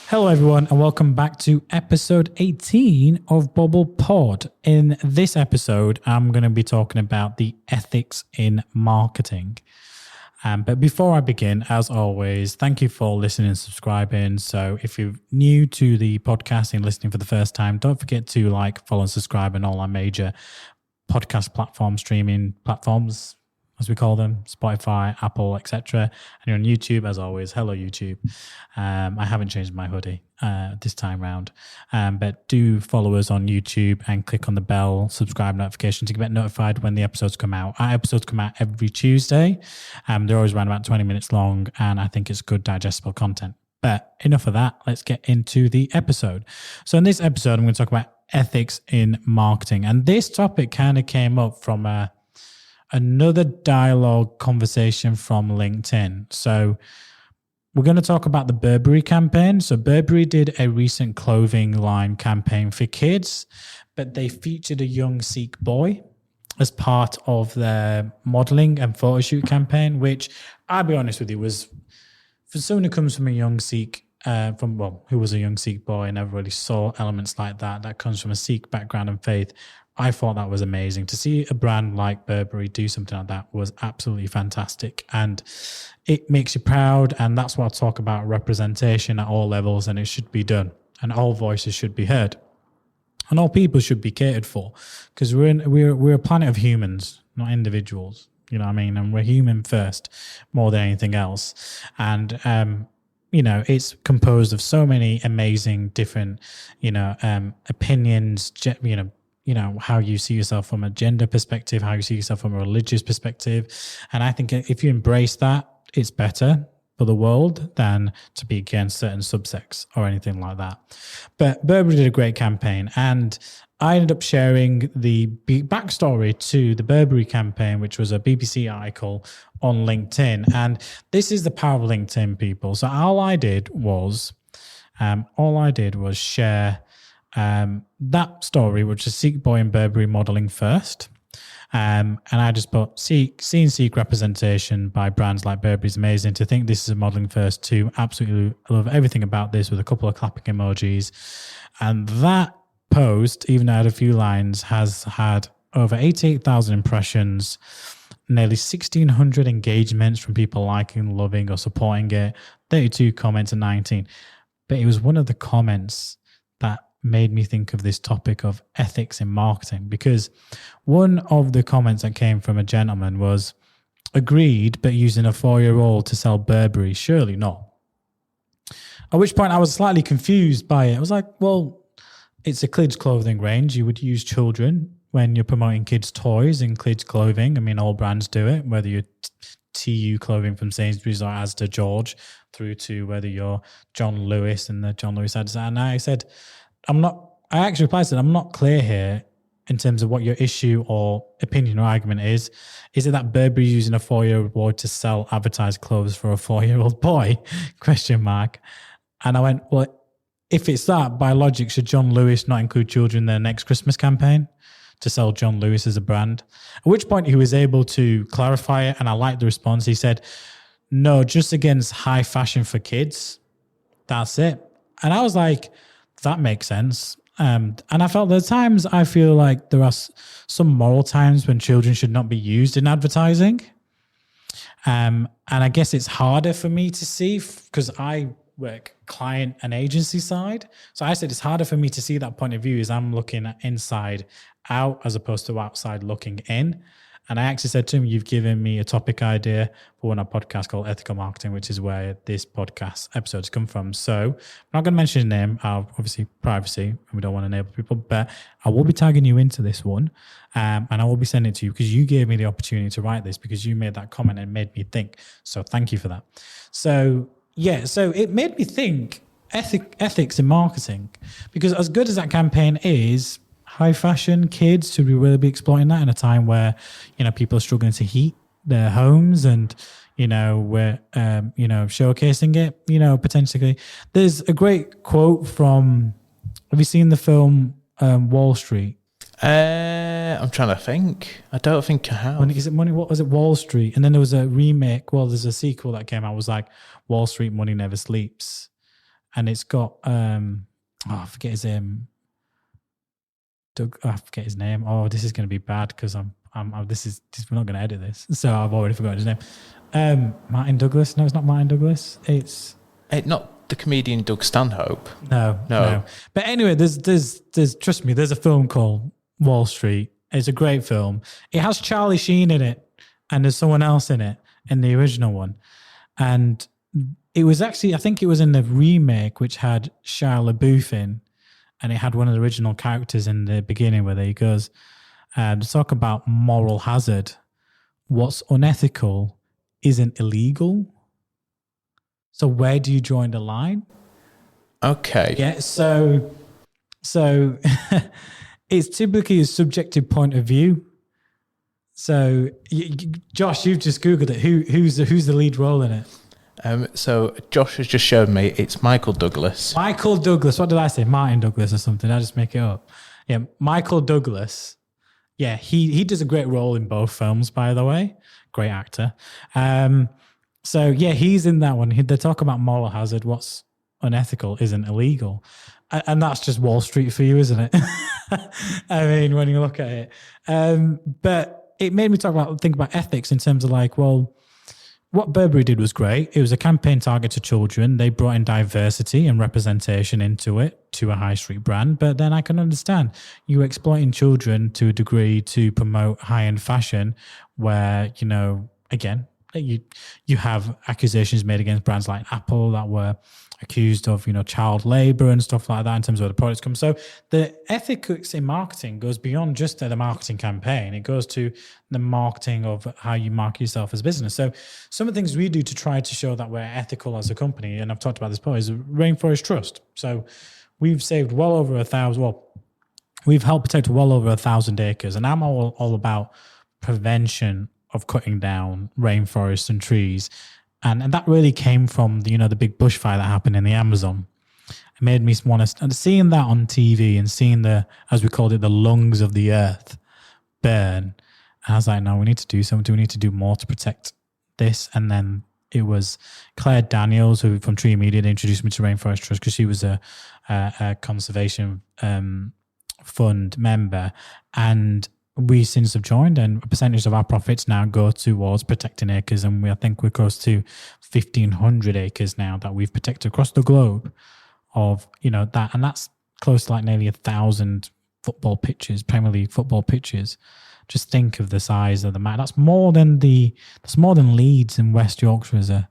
Hello, everyone, and welcome back to episode 18 of Bobble Pod. In this episode, I'm going to be talking about the ethics in marketing. But before I begin, as always, thank you for listening and subscribing. So if you're new to the podcast and listening for the first time, don't forget to like, follow, and subscribe on all our major podcast platforms, streaming platforms, as we call them, Spotify, Apple, etc. And you're on YouTube, as always. Hello, YouTube. I haven't changed my hoodie this time round. But do follow us on YouTube and click on the bell, subscribe notification to get notified when the episodes come out. Our episodes come out every Tuesday. They're always around about 20 minutes long, and I think it's good, digestible content. But enough of that. Let's get into the episode. So in this episode, I'm going to talk about ethics in marketing. And this topic kind of came up from another dialogue conversation from LinkedIn. So we're going to talk about the Burberry campaign. So Burberry did a recent clothing line campaign for kids, but they featured a young Sikh boy as part of their modeling and photo shoot campaign, which I'll be honest with you was, for someone who comes from a young Sikh, who was a young Sikh boy and never really saw elements like that comes from a Sikh background and faith, I thought that was amazing. To see a brand like Burberry do something like that was absolutely fantastic. And it makes you proud. And that's what I talk about, representation at all levels. And it should be done. And all voices should be heard. And all people should be catered for. Because we're a planet of humans, not individuals. You know what I mean? And we're human first, more than anything else. And, it's composed of so many amazing different, opinions, how you see yourself from a gender perspective, how you see yourself from a religious perspective. And I think if you embrace that, it's better for the world than to be against certain subsects or anything like that. But Burberry did a great campaign, and I ended up sharing the backstory to the Burberry campaign, which was a BBC article on LinkedIn. And this is the power of LinkedIn, people. So all I did was share that story, which is Sikh boy and Burberry modeling first. And I just put seeing Sikh representation by brands like Burberry is amazing. To think this is a modeling first too, absolutely love everything about this, with a couple of clapping emojis. And that post, even though I had a few lines, has had over 88,000 impressions, nearly 1,600 engagements from people liking, loving, or supporting it, 32 comments and 19. But it was one of the comments that made me think of this topic of ethics in marketing, because one of the comments that came from a gentleman was, agreed, but using a 4-year-old to sell Burberry, surely not. At which point I was slightly confused by it. I was like, well, it's a kids clothing range. You would use children when you're promoting kids toys and kids clothing. I mean, all brands do it, whether you're TU clothing from Sainsbury's or Asda George, through to whether you're John Lewis and the John Lewis ads. And I said, I actually replied to that, I'm not clear here in terms of what your issue or opinion or argument is. Is it that Burberry using a 4-year-old boy to sell advertised clothes for a 4-year-old boy? ? And I went, well, if it's that, by logic, should John Lewis not include children in their next Christmas campaign to sell John Lewis as a brand? At which point he was able to clarify it, and I liked the response. He said, no, just against high fashion for kids. That's it. And I was like, that makes sense. And I felt there are times I feel like there are some moral times when children should not be used in advertising. And I guess it's harder for me to see because I work client and agency side. So I said it's harder for me to see that point of view as I'm looking at inside out as opposed to outside looking in. And I actually said to him, you've given me a topic idea for one of our podcasts called Ethical Marketing, which is where this podcast episodes come from. So I'm not going to mention his name, obviously privacy, and we don't want to enable people, but I will be tagging you into this one. And I will be sending it to you because you gave me the opportunity to write this, because you made that comment and made me think. So thank you for that. So yeah, so it made me think ethics in marketing, because as good as that campaign is, high fashion kids, should we really be exploiting that in a time where, people are struggling to heat their homes and, we're, showcasing it, potentially. There's a great quote from, have you seen the film Wall Street? I'm trying to think. I don't think I have. What was it? Wall Street. And then there was a remake. Well, there's a sequel that came out. It was like Wall Street, Money Never Sleeps. and it's got I forget his name. I forget his name. Oh, this is going to be bad because we're not going to edit this, so I've already forgotten his name. Martin Douglas? No, it's not Martin Douglas. It's not the comedian Doug Stanhope. No. But anyway, there's trust me, there's a film called Wall Street. It's a great film. It has Charlie Sheen in it, and there's someone else in it in the original one, and it was actually, I think it was in the remake, which had Shia LaBeouf in. And it had one of the original characters in the beginning where he goes to talk about moral hazard. What's unethical isn't illegal. So where do you join the line? Okay. Yeah. So it's typically a subjective point of view. So Josh, you've just Googled it. Who's the lead role in it? So Josh has just shown me it's Michael Douglas. Michael Douglas. What did I say? Martin Douglas or something? I just make it up. Yeah, Michael Douglas. Yeah, he does a great role in both films, by the way. Great actor. So yeah, he's in that one. They talk about moral hazard. What's unethical isn't illegal. And that's just Wall Street for you, isn't it? I mean, when you look at it. But it made me think about ethics in terms of like, well, what Burberry did was great. It was a campaign targeted to children. They brought in diversity and representation into it to a high street brand. But then I can understand you exploiting children to a degree to promote high-end fashion where, again, you have accusations made against brands like Apple that were accused of, child labor and stuff like that in terms of where the products come. So the ethics in marketing goes beyond just the marketing campaign. It goes to the marketing of how you market yourself as a business. So some of the things we do to try to show that we're ethical as a company, and I've talked about this before, is Rainforest Trust. So we've saved we've helped protect well over 1,000 acres. And I'm all about prevention of cutting down rainforests and trees. And that really came from the big bushfire that happened in the Amazon. It made me want to, and seeing that on TV and seeing as we called it, the lungs of the earth burn. And I was like, no, we need to do something. We need to do more to protect this. And then it was Claire Daniels, who from Tree Media, that introduced me to Rainforest Trust because she was a conservation fund member. And we since have joined, and a percentage of our profits now go towards protecting acres, and I think we're close to 1,500 acres now that we've protected across the globe of that, and that's close to like nearly 1,000 football pitches, Premier League football pitches. Just think of the size of the map. That's more than Leeds in West Yorkshire as a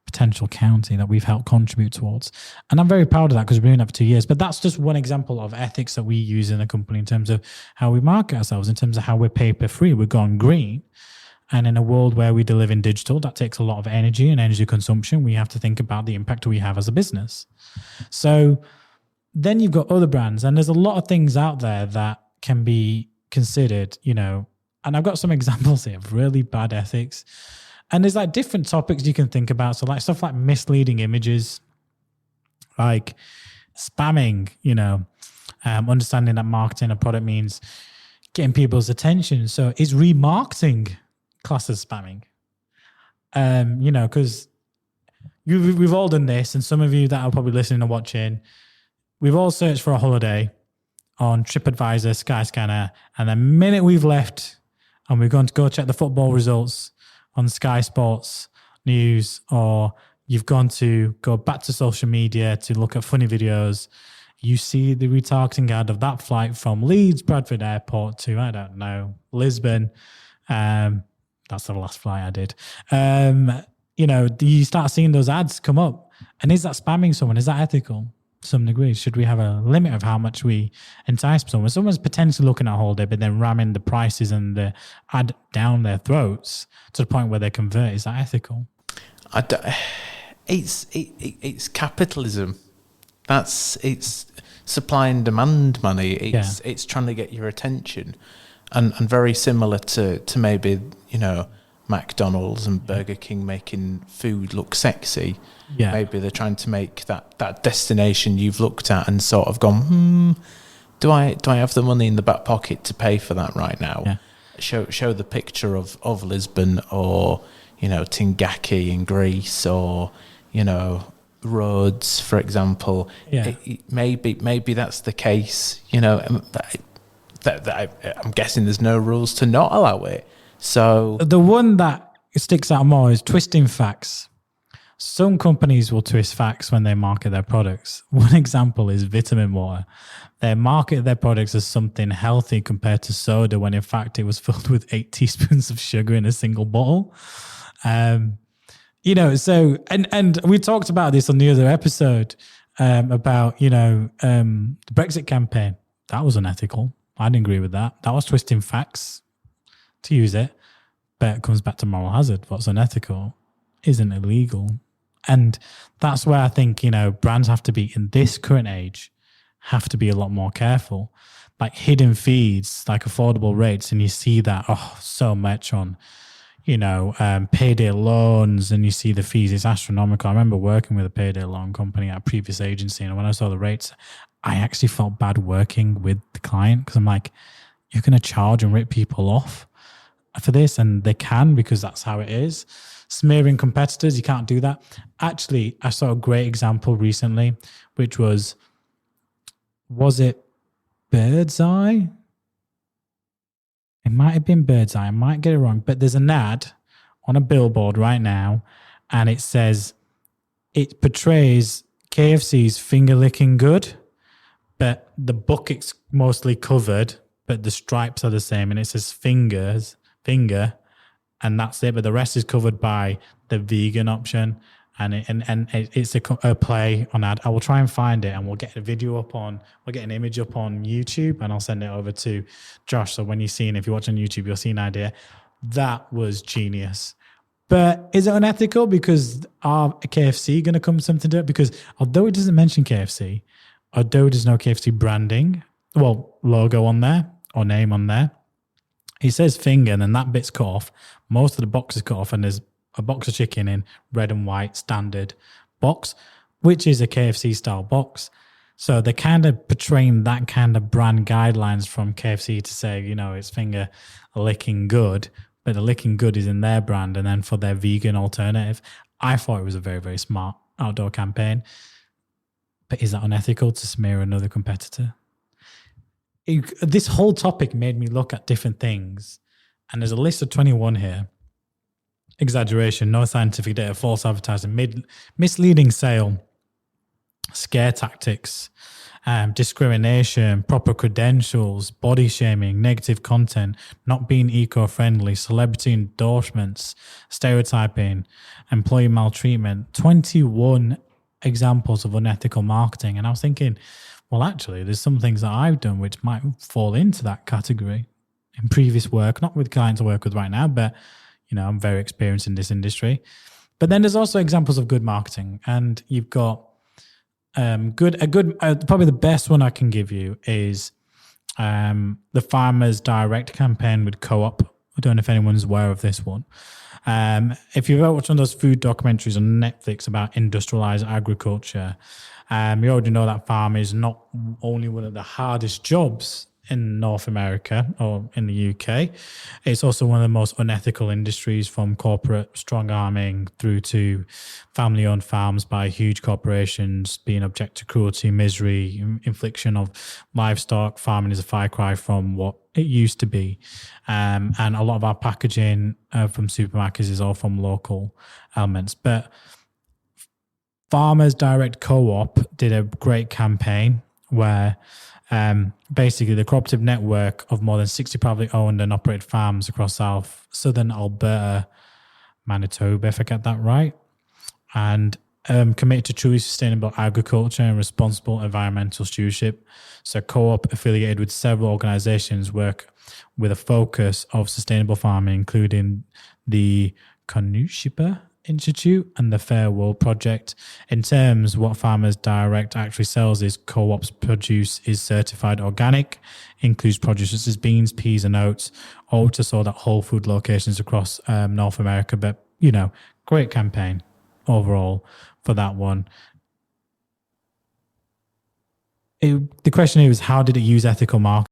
potential county that we've helped contribute towards. And I'm very proud of that because we've been doing that for 2 years. But that's just one example of ethics that we use in the company in terms of how we market ourselves, in terms of how we're paper free. We're gone green. And in a world where we deliver in digital, that takes a lot of energy and energy consumption. We have to think about the impact we have as a business. So then you've got other brands, and there's a lot of things out there that can be considered, and I've got some examples here of really bad ethics. And there's like different topics you can think about. So like stuff like misleading images, like spamming, understanding that marketing a product means getting people's attention. So is remarketing classed as spamming? Because we've all done this, and some of you that are probably listening and watching, we've all searched for a holiday on TripAdvisor, Skyscanner, and the minute we've left and we're going to go check the football results on Sky Sports News, or you've go back to social media to look at funny videos, you see the retargeting ad of that flight from Leeds Bradford Airport to, I don't know, Lisbon. That's the last flight I did. You start seeing those ads come up. And is that spamming someone? Is that ethical? To some degree, should we have a limit of how much we entice someone? Someone's potentially looking at a holiday, but then ramming the prices and the ad down their throats to the point where they convert. Is that ethical? It's capitalism. It's supply and demand money. It's trying to get your attention, and very similar to maybe McDonald's and Burger King making food look sexy. Yeah. Maybe they're trying to make that destination you've looked at and sort of gone, do I have the money in the back pocket to pay for that right now? Yeah. Show the picture of Lisbon, or Tingaki in Greece, or roads, for example. Yeah. Maybe that's the case. You know, I'm guessing there's no rules to not allow it. So The one that sticks out more is twisting facts. Some companies will twist facts when they market their products. One example is vitamin water. They market their products as something healthy compared to soda when in fact it was filled with 8 teaspoons of sugar in a single bottle. You know, so, and we talked about this on the other episode about, you know, the Brexit campaign. That was unethical. I didn't agree with that. That was twisting facts to use it. But it comes back to moral hazard. What's unethical isn't illegal. And that's where I think, you know, brands have to be, in this current age, have to be a lot more careful. Like hidden fees, like affordable rates, and you see that, so much on, you know, payday loans, and you see the fees, it's astronomical. I remember working with a payday loan company at a previous agency, and when I saw the rates, I actually felt bad working with the client because I'm like, you're going to charge and rip people off for this, and they can because that's how it is. Smearing competitors, you can't do that. Actually, I saw a great example recently, which was it Bird's Eye? It might have been Bird's Eye. I might get it wrong, but there's an ad on a billboard right now, and it says it portrays KFC's finger licking good, but the bucket's mostly covered, but the stripes are the same, and it says finger, and that's it. But the rest is covered by the vegan option, and it's a play on ad. I will try and find it, and we'll get we'll get an image up on YouTube, and I'll send it over to Josh. So when if you watch on YouTube, you'll see an idea. That was genius. But is it unethical? Because are KFC going to come something to it? Because although it doesn't mention KFC, although there's no KFC branding, logo on there or name on there, it says finger, and then that bit's cut off. Most of the box is cut off, and there's a box of chicken in red and white standard box, which is a KFC style box. So they're kind of portraying that kind of brand guidelines from KFC to say, you know, it's finger licking good, but the licking good is in their brand, and then for their vegan alternative. I thought it was a very, very smart outdoor campaign. But is that unethical to smear another competitor? This whole topic made me look at different things. And there's a list of 21 here. Exaggeration, no scientific data, false advertising, misleading sale, scare tactics, discrimination, proper credentials, body shaming, negative content, not being eco-friendly, celebrity endorsements, stereotyping, employee maltreatment. 21 examples of unethical marketing. And I was thinking, well, actually, there's some things that I've done which might fall into that category in previous work, not with clients I work with right now, but, you know, I'm very experienced in this industry. But then there's also examples of good marketing, and you've got probably the best one I can give you is the Farmers Direct campaign with Co-op. I don't know if anyone's aware of this one. If you've ever watched one of those food documentaries on Netflix about industrialized agriculture, you already know that farming is not only one of the hardest jobs in North America or in the UK, it's also one of the most unethical industries, from corporate strong arming through to family-owned farms by huge corporations being object to cruelty, misery, infliction of livestock. Farming is a far cry from what it used to be. And a lot of our packaging from supermarkets is all from local elements. But Farmers Direct Co-op did a great campaign where basically the cooperative network of more than 60 privately owned and operated farms across southern Alberta, Manitoba, if I get that right, and committed to truly sustainable agriculture and responsible environmental stewardship. So Co-op affiliated with several organizations work with a focus of sustainable farming, including the Conushipa Institute and the Fair World Project. In terms, what Farmers Direct actually sells is Co-op's produce is certified organic, includes produce such as beans, peas and oats, all to sold at whole food locations across North America. But, you know, great campaign overall for that one. The question here is, how did it use ethical marketing?